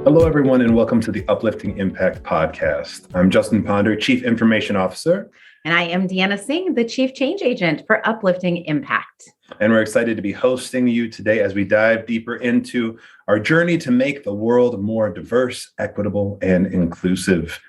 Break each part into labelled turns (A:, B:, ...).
A: Hello, everyone, and welcome to the Uplifting Impact podcast. I'm Justin Ponder, Chief Information Officer.
B: And I am Deanna Singh, the Chief Change Agent for Uplifting Impact.
A: And we're excited to be hosting you today as we dive deeper into our journey to make the world more diverse, equitable, and inclusive.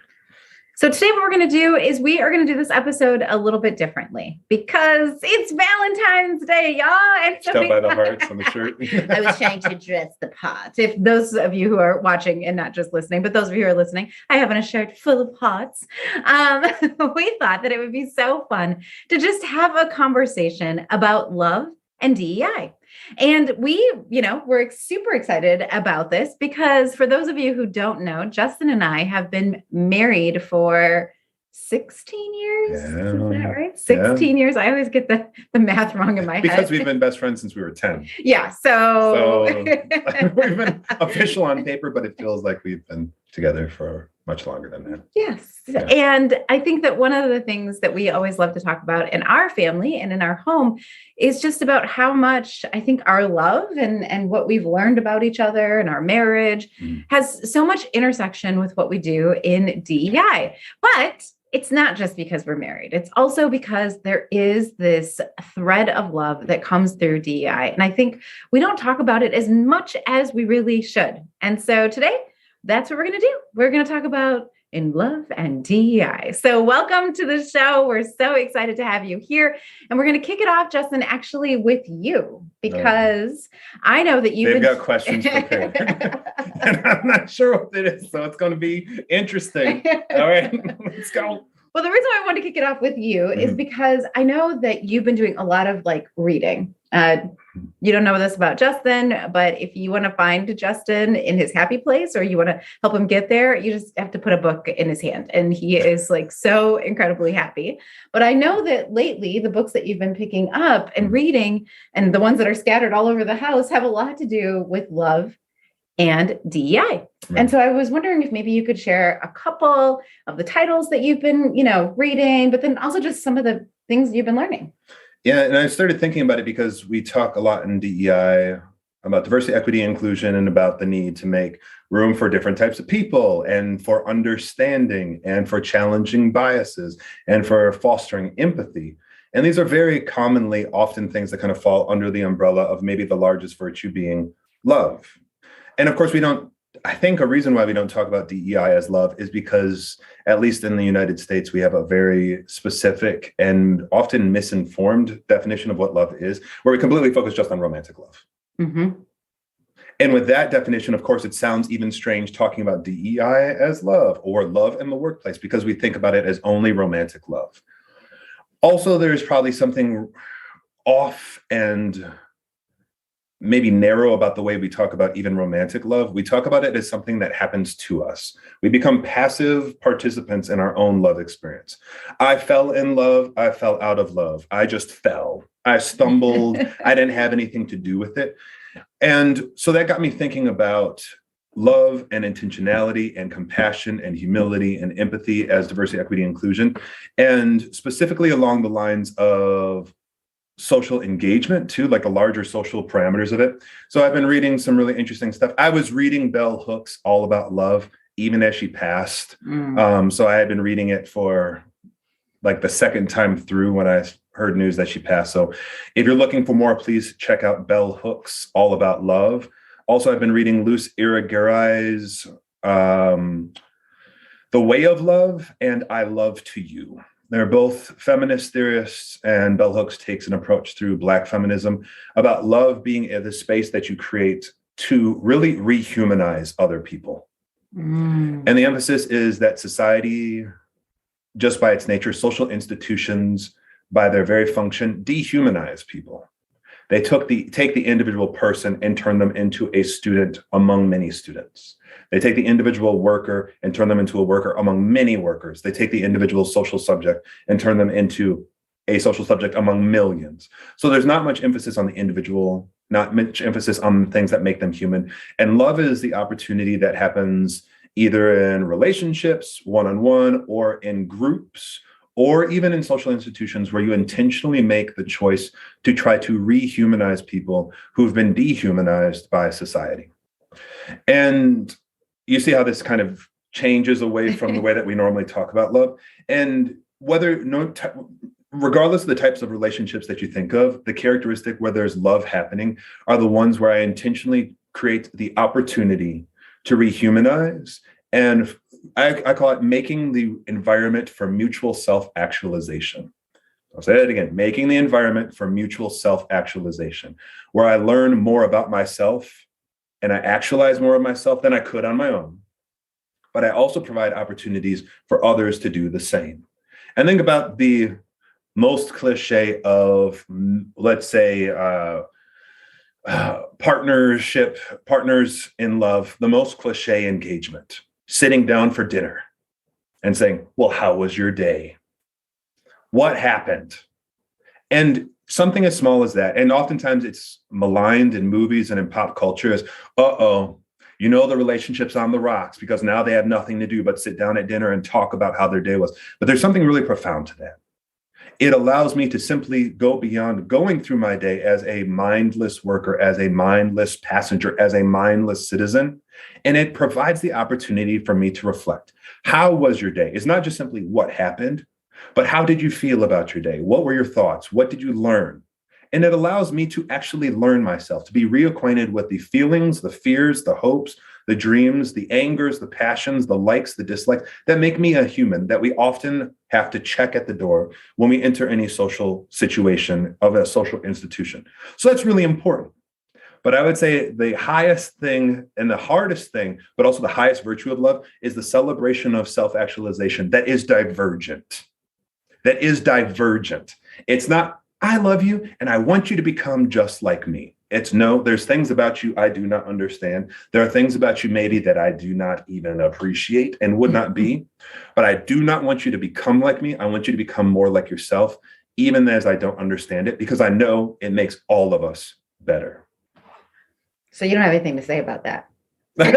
B: So today what we're going to do is we are going to do this episode a little bit differently because it's Valentine's Day, y'all. And so
A: Tell by the hearts on the shirt.
B: I was trying to dress the part. If those of you who are watching and not just listening, but those of you who are listening, I have on a shirt full of hearts. We thought that it would be so fun to just have a conversation about love and DEI. And we're super excited about this because for those of you who don't know, Justin and I have been married for 16 years.
A: Yeah.
B: Is that right? 16 years. I always get the math wrong in my head.
A: Because we've been best friends since we were 10.
B: Yeah. So
A: we've been official on paper, but it feels like we've been together for much longer than that.
B: Yes.
A: Yeah.
B: And I think that one of the things that we always love to talk about in our family and in our home is just about how much I think our love and what we've learned about each other and our marriage has so much intersection with what we do in DEI. But it's not just because we're married. It's also because there is this thread of love that comes through DEI. And I think we don't talk about it as much as we really should. And so today, that's what we're going to do. We're going to talk about in love and DEI. So welcome to the show. We're so excited to have you here. And we're going to kick it off, Justin, actually with you, because I know that
A: They've got questions prepared. And I'm not sure what it is, so it's going to be interesting. All right, let's go.
B: Well, the reason why I want to kick it off with you is because I know that you've been doing a lot of reading. You don't know this about Justin, but if you want to find Justin in his happy place or you want to help him get there, you just have to put a book in his hand. And he is so incredibly happy. But I know that lately, the books that you've been picking up and reading and the ones that are scattered all over the house have a lot to do with love and DEI. Right. And so I was wondering if maybe you could share a couple of the titles that you've been, reading, but then also just some of the things you've been learning.
A: Yeah, and I started thinking about it because we talk a lot in DEI about diversity, equity, inclusion, and about the need to make room for different types of people and for understanding and for challenging biases and for fostering empathy. And these are very commonly often things that kind of fall under the umbrella of maybe the largest virtue being love. And of course, I think a reason why we don't talk about DEI as love is because, at least in the United States, we have a very specific and often misinformed definition of what love is, where we completely focus just on romantic love. Mm-hmm. And with that definition, of course, it sounds even strange talking about DEI as love or love in the workplace because we think about it as only romantic love. Also, there's probably something off and maybe narrow about the way we talk about even romantic love. We talk about it as something that happens to us. We become passive participants in our own love experience. I fell in love. I fell out of love. I just fell. I stumbled. I didn't have anything to do with it. And so that got me thinking about love and intentionality and compassion and humility and empathy as diversity, equity, inclusion, and specifically along the lines of social engagement too, like the larger social parameters of it. So I've been reading some really interesting stuff. I was reading Bell Hooks' All About Love, even as she passed. So I had been reading it for the second time through when I heard news that she passed. So if you're looking for more, please check out Bell Hooks' All About Love. Also, I've been reading Luce Irigaray's The Way of Love and I Love to You. They're both feminist theorists, and Bell Hooks takes an approach through Black feminism about love being the space that you create to really rehumanize other people. And the emphasis is that society, just by its nature, social institutions, by their very function, dehumanize people. They take the individual person and turn them into a student among many students. They take the individual worker and turn them into a worker among many workers. They take the individual social subject and turn them into a social subject among millions. So there's not much emphasis on the individual, not much emphasis on things that make them human. And love is the opportunity that happens either in relationships, one-on-one, or in groups, or even in social institutions where you intentionally make the choice to try to rehumanize people who've been dehumanized by society. And you see how this kind of changes away from the way that we normally talk about love. And regardless of the types of relationships that you think of, the characteristic where there's love happening are the ones where I intentionally create the opportunity to rehumanize. And I call it making the environment for mutual self-actualization. I'll say it again, making the environment for mutual self-actualization, where I learn more about myself and I actualize more of myself than I could on my own. But I also provide opportunities for others to do the same. And think about the most cliche of, let's say, partners in love, the most cliche engagement, sitting down for dinner and saying, well, how was your day? What happened? And something as small as that, and oftentimes it's maligned in movies and in pop culture as, the relationship's on the rocks because now they have nothing to do but sit down at dinner and talk about how their day was. But there's something really profound to that. It allows me to simply go beyond going through my day as a mindless worker, as a mindless passenger, as a mindless citizen. And it provides the opportunity for me to reflect. How was your day? It's not just simply what happened, but how did you feel about your day? What were your thoughts? What did you learn? And it allows me to actually learn myself, to be reacquainted with the feelings, the fears, the hopes, the dreams, the angers, the passions, the likes, the dislikes that make me a human that we often have to check at the door when we enter any social situation of a social institution. So that's really important. But I would say the highest thing and the hardest thing, but also the highest virtue of love is the celebration of self-actualization that is divergent. That is divergent. It's not, I love you and I want you to become just like me. It's no, there's things about you I do not understand. There are things about you maybe that I do not even appreciate and would not be, but I do not want you to become like me. I want you to become more like yourself, even as I don't understand it, because I know it makes all of us better.
B: So you don't have anything to say about that?
A: I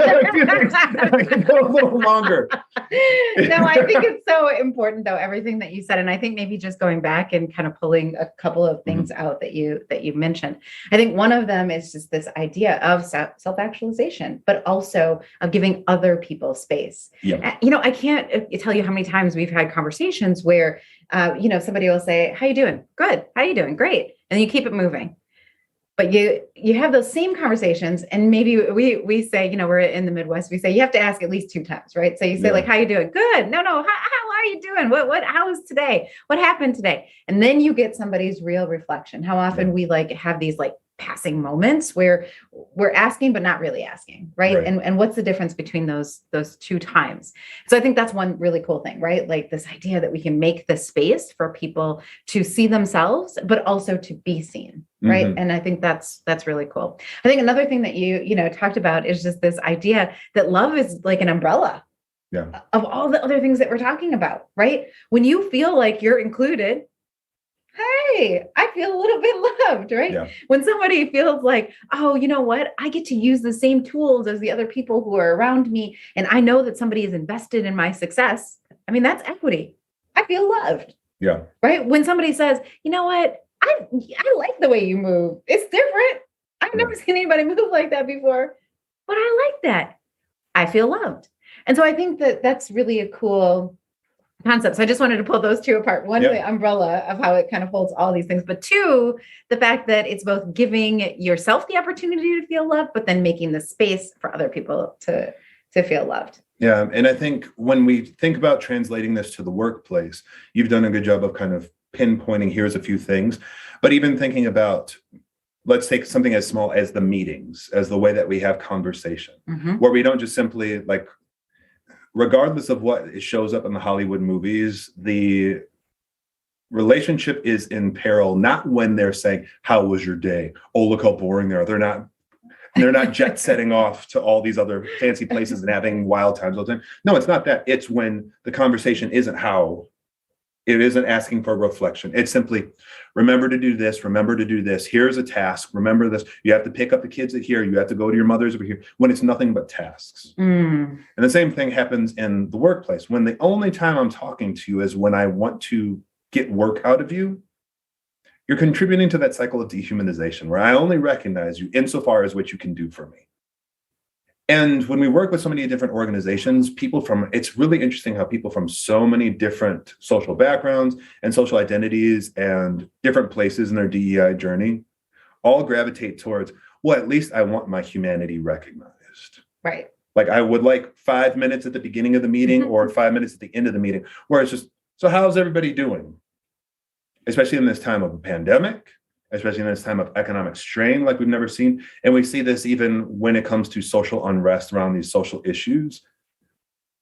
A: can go a little longer.
B: No, I think it's so important though, everything that you said. And I think maybe just going back and kind of pulling a couple of things out that you mentioned. I think one of them is just this idea of self-actualization, but also of giving other people space.
A: Yeah.
B: I can't tell you how many times we've had conversations where somebody will say, how you doing? Good. How you doing? Great. And you keep it moving. But you have those same conversations, and maybe we say, we're in the Midwest, we say you have to ask at least 2 times, right? So you say like, how you doing? Good. No, how are you doing? How was today? What happened today? And then you get somebody's real reflection. How often we have these passing moments where we're asking, but not really asking, right? And what's the difference between those 2 times? So I think that's one really cool thing, right? Like this idea that we can make the space for people to see themselves, but also to be seen, right? And I think that's really cool. I think another thing that you talked about is just this idea that love is like an umbrella of all the other things that we're talking about, right? When you feel like you're included, hey, I feel a little bit loved, right? Yeah. When somebody feels like, oh, you know what? I get to use the same tools as the other people who are around me. And I know that somebody is invested in my success. I mean, that's equity. I feel loved. Yeah. Right. When somebody says, you know what? I like the way you move. It's different. I've never seen anybody move like that before, but I like that. I feel loved. And so I think that that's really a cool concept. So I just wanted to pull those 2 apart. One, the umbrella of how it kind of holds all these things, but 2, the fact that it's both giving yourself the opportunity to feel loved, but then making the space for other people to feel loved. Yeah. And I think when we think about translating this to the workplace, you've done a good job of kind of pinpointing, here's a few things, but even thinking about, let's take something as small as the meetings, as the way that we have conversation, where we don't just simply regardless of what shows up in the Hollywood movies, the relationship is in peril, not when they're saying, how was your day? Oh, look how boring they are. They're not jet setting off to all these other fancy places and having wild times all the time. No, it's not that. It's when the conversation isn't how. It isn't asking for reflection. It's simply, remember to do this, remember to do this. Here's a task. Remember this. You have to pick up the kids at here. You have to go to your mother's over here, when it's nothing but tasks. And the same thing happens in the workplace. When the only time I'm talking to you is when I want to get work out of you, you're contributing to that cycle of dehumanization, where I only recognize you insofar as what you can do for me.
A: And when we work with so many different organizations, it's really interesting how people from so many different social backgrounds and social identities and different places in their DEI journey all gravitate towards, well, at least I want my humanity recognized.
B: Right.
A: Like I would like 5 minutes at the beginning of the meeting or 5 minutes at the end of the meeting, where it's just, so how's everybody doing? Especially in this time of a pandemic, especially in this time of economic strain like we've never seen. And we see this even when it comes to social unrest around these social issues.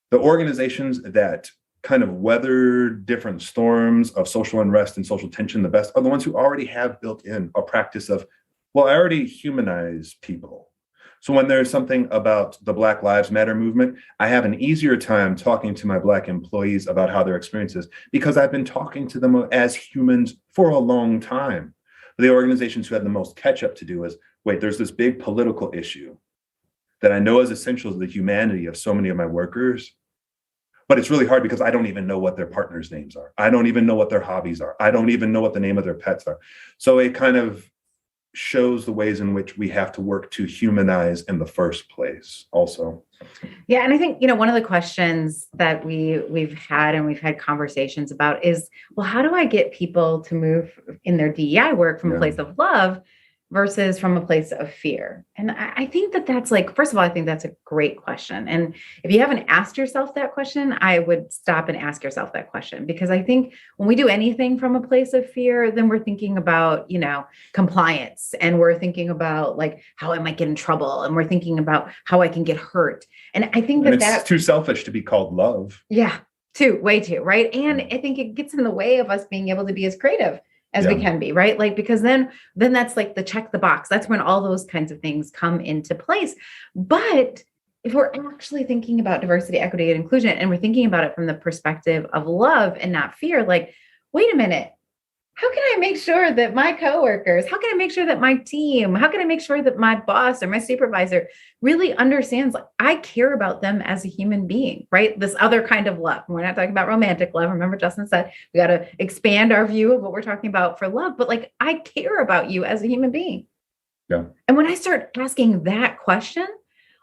A: The organizations that kind of weather different storms of social unrest and social tension the best are the ones who already have built in a practice of, well, I already humanize people. So when there's something about the Black Lives Matter movement, I have an easier time talking to my Black employees about how their experience is because I've been talking to them as humans for a long time. The organizations who had the most catch up to do is, wait, there's this big political issue that I know is essential to the humanity of so many of my workers, but it's really hard because I don't even know what their partners' names are. I don't even know what their hobbies are. I don't even know what the name of their pets are. So it kind of shows the ways in which we have to work to humanize in the first place also.
B: Yeah. And I think, one of the questions that we've had conversations about is, well, how do I get people to move in their DEI work from a place of love versus from a place of fear? And I think that's like, first of all, I think that's a great question. And if you haven't asked yourself that question, I would stop and ask yourself that question, because I think when we do anything from a place of fear, then we're thinking about, compliance, and we're thinking about like how I might get in trouble, and we're thinking about how I can get hurt. And I think
A: it's too selfish to be called love.
B: Yeah, way too, right? And I think it gets in the way of us being able to be as creative as we can be, right? Like, because then that's like the check the box. That's when all those kinds of things come into place. But if we're actually thinking about diversity, equity, and inclusion, and we're thinking about it from the perspective of love and not fear, like, wait a minute, how can I make sure that my coworkers, how can I make sure that my team, how can I make sure that my boss or my supervisor really understands, like, I care about them as a human being, right? This other kind of love. We're not talking about romantic love. Remember, Justin said we got to expand our view of what we're talking about for love, but like, I care about you as a human being.
A: Yeah.
B: And when I start asking that question,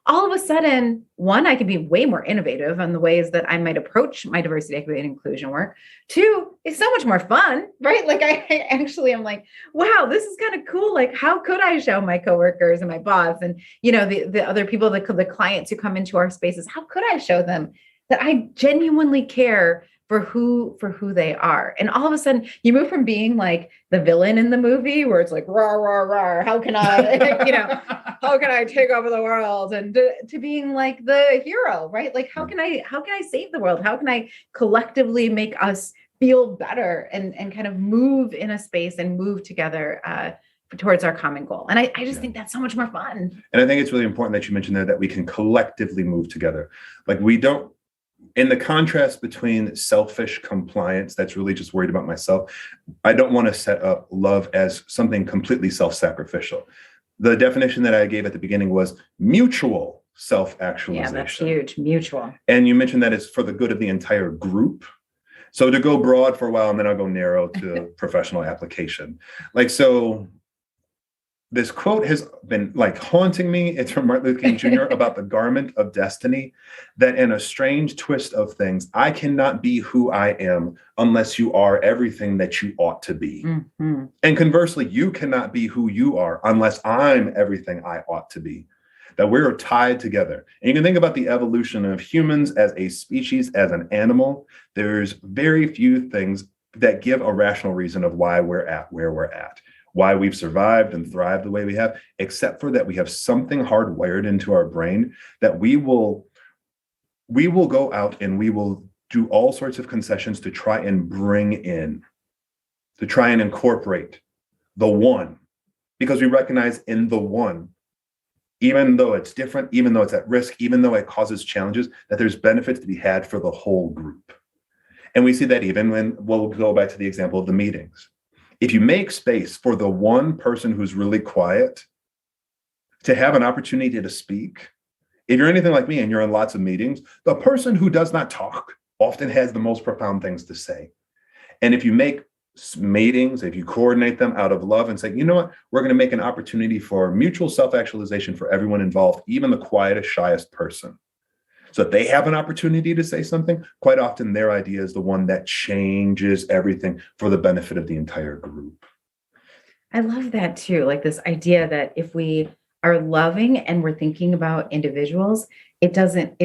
B: all of a sudden, one, I can be way more innovative on the ways that I might approach my diversity, equity, and inclusion work. Two, it's so much more fun, right? Like I actually am like, wow, this is kind of cool. Like, how could I show my coworkers and my boss and, the other people, the clients who come into our spaces, how could I show them that I genuinely care for who they are? And all of a sudden you move from being like the villain in the movie where it's like, rah, rah, rah, how can I, how can I take over the world? And to being like the hero, right? Like, how can I save the world? How can I collectively make us feel better and kind of move in a space and move together, towards our common goal? And I just think that's so much more fun.
A: And I think it's really important that you mentioned there that we can collectively move together. Like we don't, in the contrast between selfish compliance that's really just worried about myself, I don't want to set up love as something completely self-sacrificial. The definition that I gave at the beginning was mutual self-actualization.
B: Yeah, that's huge. Mutual.
A: And you mentioned that it's for the good of the entire group. So to go broad for a while, and then I'll go narrow to professional application. Like, so this quote has been like haunting me. It's from Martin Luther King Jr. about the garment of destiny, that in a strange twist of things, I cannot be who I am unless you are everything that you ought to be. Mm-hmm. And conversely, you cannot be who you are unless I'm everything I ought to be. That we're tied together. And you can think about the evolution of humans as a species, as an animal. There's very few things that give a rational reason of why we're at where we're at, why we've survived and thrived the way we have, except for that we have something hardwired into our brain that we will go out and we will do all sorts of concessions to try and bring in, to try and incorporate the one, because we recognize in the one, even though it's different, even though it's at risk, even though it causes challenges, that there's benefits to be had for the whole group. And we see that even when, we'll go back to the example of the meetings. If you make space for the one person who's really quiet to have an opportunity to speak, if you're anything like me and you're in lots of meetings, the person who does not talk often has the most profound things to say. And if you make meetings, if you coordinate them out of love and say, you know what, we're going to make an opportunity for mutual self-actualization for everyone involved, even the quietest, shyest person. So if they have an opportunity to say something, quite often their idea is the one that changes everything for the benefit of the entire group.
B: I love that too. Like this idea that if we are loving and we're thinking about individuals, it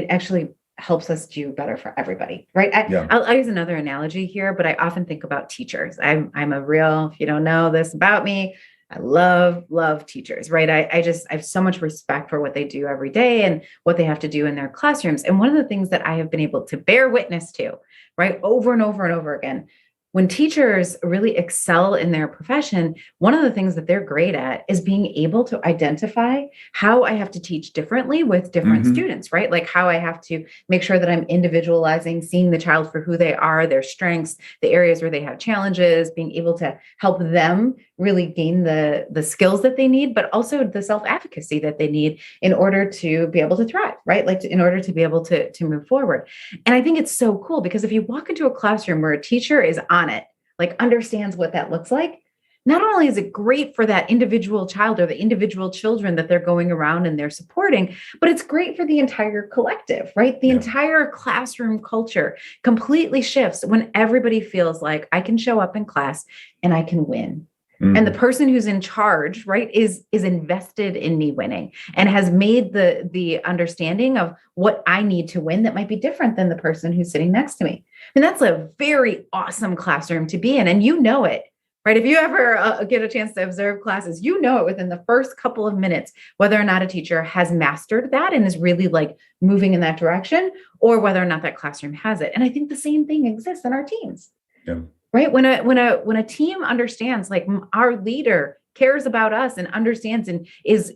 B: actually helps us do better for everybody, right? I'll use another analogy here, but I often think about teachers. I'm a real, if you don't know this about me, I love teachers, right? I have so much respect for what they do every day and what they have to do in their classrooms. And one of the things that I have been able to bear witness to, right, over and over and over again, when teachers really excel in their profession, one of the things that they're great at is being able to identify how I have to teach differently with different students, right? Like how I have to make sure that I'm individualizing, seeing the child for who they are, their strengths, the areas where they have challenges, being able to help them really gain the skills that they need, but also the self-advocacy that they need in order to be able to thrive, right? Like in order to be able to move forward. And I think it's so cool because if you walk into a classroom where a teacher is on it, like understands what that looks like, not only is it great for that individual child or the individual children that they're going around and they're supporting, but it's great for the entire collective, right? The entire classroom culture completely shifts when everybody feels like I can show up in class and I can win. And the person who's in charge, right, is invested in me winning and has made the understanding of what I need to win that might be different than the person who's sitting next to me. And that's a very awesome classroom to be in. And you know it, right? If you ever get a chance to observe classes, you know it within the first couple of minutes, whether or not a teacher has mastered that and is really like moving in that direction, or whether or not that classroom has it. And I think the same thing exists in our teams.
A: Yeah.
B: Right. When a team understands, like our leader cares about us and understands and is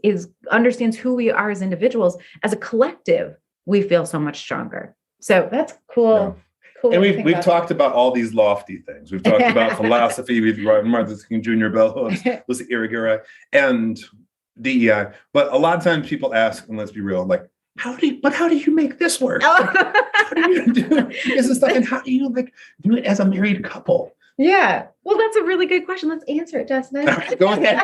B: understands who we are as individuals, as a collective, we feel so much stronger. So that's cool.
A: Yeah. Cool. And we've talked about all these lofty things. We've talked about philosophy. We've Martin Luther King Jr., bell hooks, Lucy Irigaray, and DEI. But a lot of times people ask, and let's be real, like, how do you make this work? How do you do this stuff? And how do you do it as a married couple?
B: Yeah. Well, that's a really good question. Let's answer it, Justin.
A: Go ahead.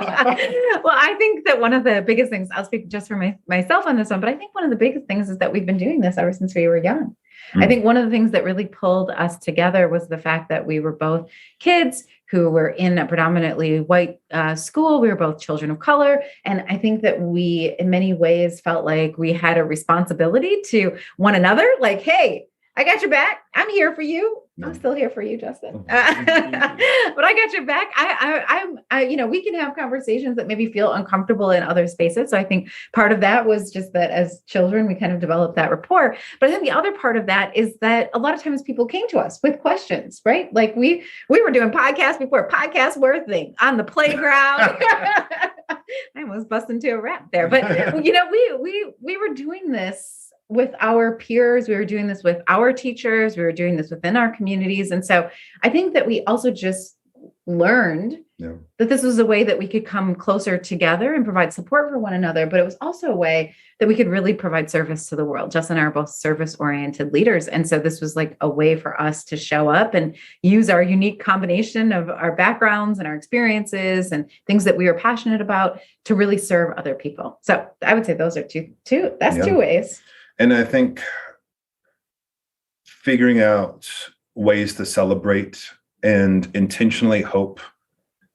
B: Well, I think that one of the biggest things, I'll speak just for myself on this one, but I think one of the biggest things is that we've been doing this ever since we were young. I think one of the things that really pulled us together was the fact that we were both kids who were in a predominantly white school. We were both children of color. And I think that we, in many ways, felt like we had a responsibility to one another. Like, hey, I got your back. I'm here for you. I'm still here for you, Justin. But I got your back. We can have conversations that maybe feel uncomfortable in other spaces. So I think part of that was just that as children, we kind of developed that rapport. But I think the other part of that is that a lot of times people came to us with questions, right? Like we were doing podcasts before podcasts were a thing on the playground. I almost busted into a rap there, but we were doing this with our peers. We were doing this with our teachers. We were doing this within our communities. And so I think that we also just learned that this was a way that we could come closer together and provide support for one another. But it was also a way that we could really provide service to the world. Justin and I are both service-oriented leaders. And so this was like a way for us to show up and use our unique combination of our backgrounds and our experiences and things that we are passionate about to really serve other people. So I would say those are two ways.
A: And I think figuring out ways to celebrate and intentionally hope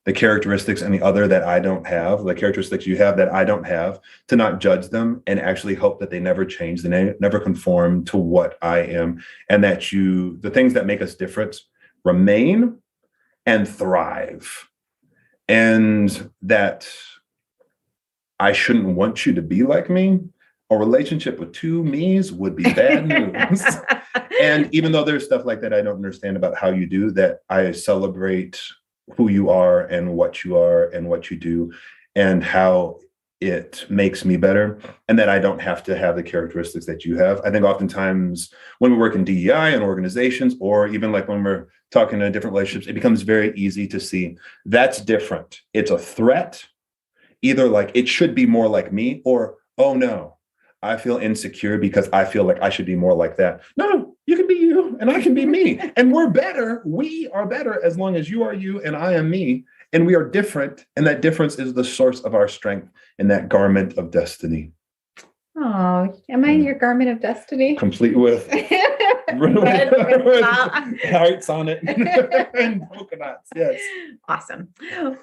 A: the characteristics in the other that I don't have, the characteristics you have that I don't have, to not judge them and actually hope that they never change, they never conform to what I am, and that the things that make us different remain and thrive. And that I shouldn't want you to be like me. A relationship with two me's would be bad news. And even though there's stuff like that I don't understand about how you do, that I celebrate who you are and what you do and how it makes me better, and that I don't have to have the characteristics that you have. I think oftentimes when we work in DEI and organizations, or even like when we're talking in different relationships, it becomes very easy to see that's different. It's a threat, either like it should be more like me, or, oh no, I feel insecure because I feel like I should be more like that. No, you can be you. and I can be me. And we're better. We are better as long as you are you and I am me. And we are different. And that difference is the source of our strength in that garment of destiny.
B: Oh, am I your garment of destiny?
A: Complete with hearts on it and polka dots. Yes.
B: Awesome.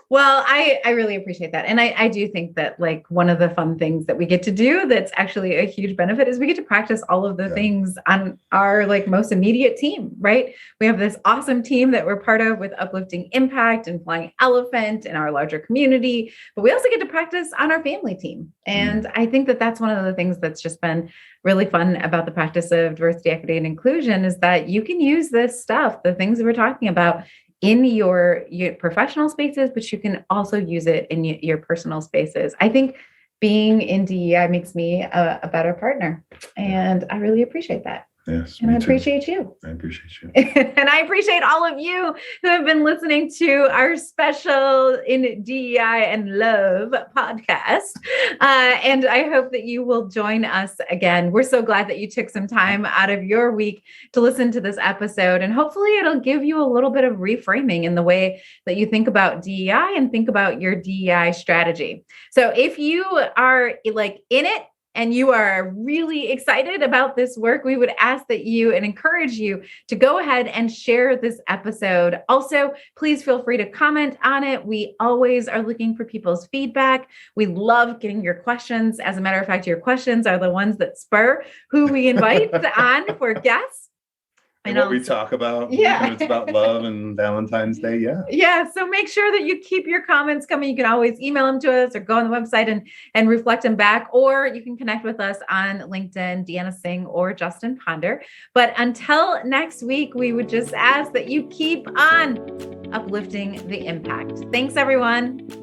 B: Well, I really appreciate that. And I do think that like one of the fun things that we get to do that's actually a huge benefit is we get to practice all of the things on our like most immediate team, right? We have this awesome team that we're part of with Uplifting Impact and Flying Elephant in our larger community, but we also get to practice on our family team. And I think that that's one of the things that's just been really fun about the practice of diversity, equity, and inclusion is that you can use this stuff, the things that we're talking about in your professional spaces, but you can also use it in your personal spaces. I think being in DEI makes me a better partner, and I really appreciate that.
A: Yes,
B: and I appreciate you.
A: I appreciate you.
B: And I appreciate all of you who have been listening to our special in DEI and Love podcast. And I hope that you will join us again. We're so glad that you took some time out of your week to listen to this episode. And hopefully it'll give you a little bit of reframing in the way that you think about DEI and think about your DEI strategy. So if you are like in it, and you are really excited about this work, we would ask that you and encourage you to go ahead and share this episode. Also, please feel free to comment on it. We always are looking for people's feedback. We love getting your questions. As a matter of fact, your questions are the ones that spur who we invite on for guests.
A: And what we talk about.
B: Yeah.
A: It's about love and Valentine's Day. Yeah.
B: Yeah. So make sure that you keep your comments coming. You can always email them to us or go on the website and reflect them back, or you can connect with us on LinkedIn, Deanna Singh or Justin Ponder. But until next week, we would just ask that you keep on uplifting the impact. Thanks, everyone.